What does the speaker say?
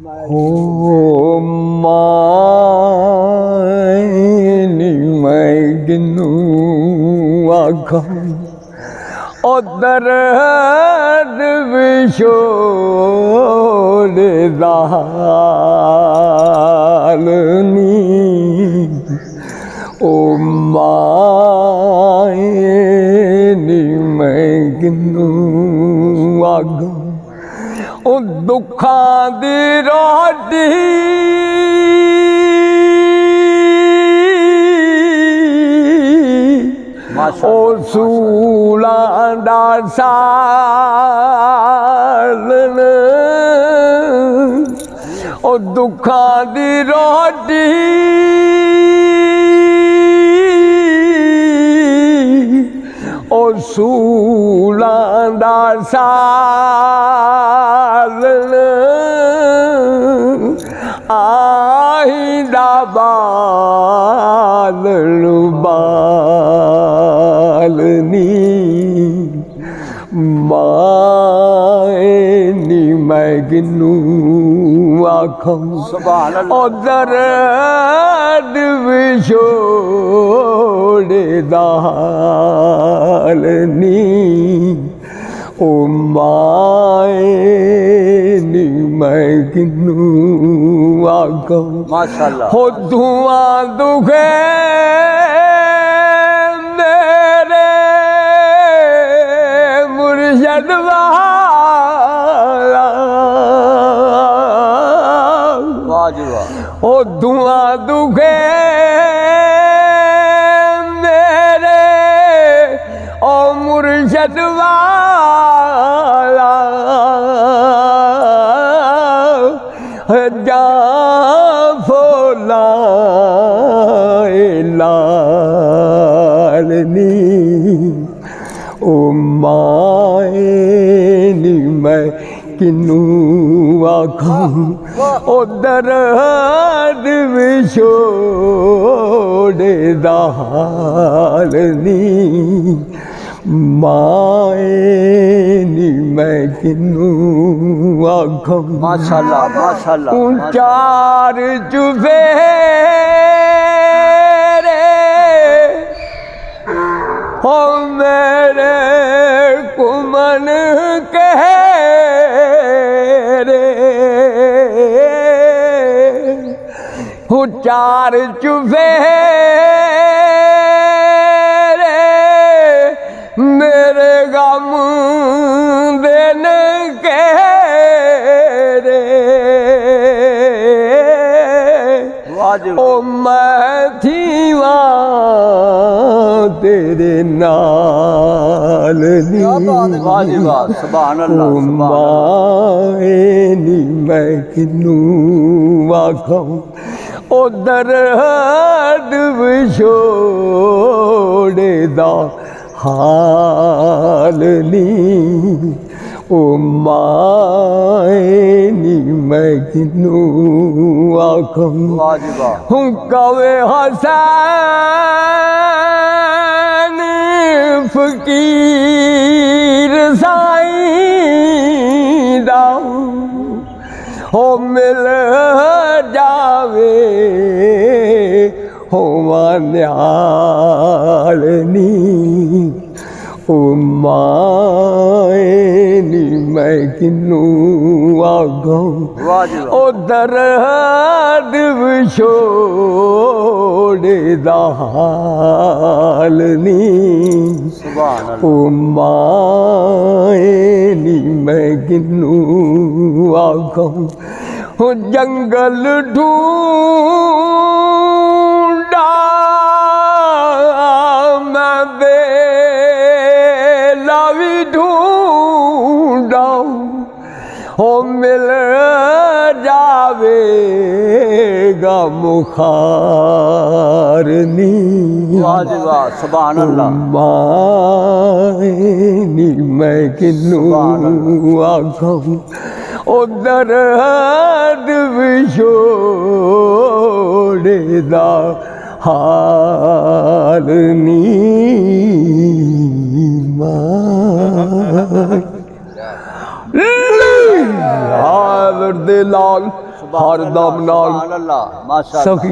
हो मायनी मैं गिनू आखम उधर विशोर दालनी ओ मायनी मैं गिनू आखम ओ दुखां दी रोटी ओ सूलां दा सालन ओ दुखां दी रोटी ओ सूलां दा सालन आहिंदा बालन बालनी मायनी मैं गिनू आखम उधर विछोड़े दालनी ओ मायनी मैं गिनू आखम माशाल्लाह हो धुआं दुखे मेरे मुर्शद वाला वाह जी वाह हो धुआं दुखे मेरे ओ मुर्शद वाला जा फोला लालनी ओ मायनी मैं किनू आखम उधर विछोड़े दालनी मायनी मैं किनू आखम माशाल्लाह माशाल्लाह चार चुफेरे हो मेरे कुमन कह रे हो चार चुफेरे मेरे गम देन के रे ओ मैं थी तेरे नाल मायनी मैं किनू आखम उधर विछोड़े दा हालनी ओ मायनी मैं किनू आखम हूँ कवे हसन फकीर साईं दा हो मिल जावे हो न्यालनी ओ मायनी मैं किनू आखम उधर विछोड़े दालनी ओ मायनी मैं किनू आखम जंगल ढूंढा मैं बेला भी ढूंढा हो मिल जावेगा मुखारनी सुभान अल्लाह मायनी मैं किनू आखम उधर विछोड़े दा हालनी दे लाल हर दम नाल सुभान अल्लाह माशाअल्लाह सखी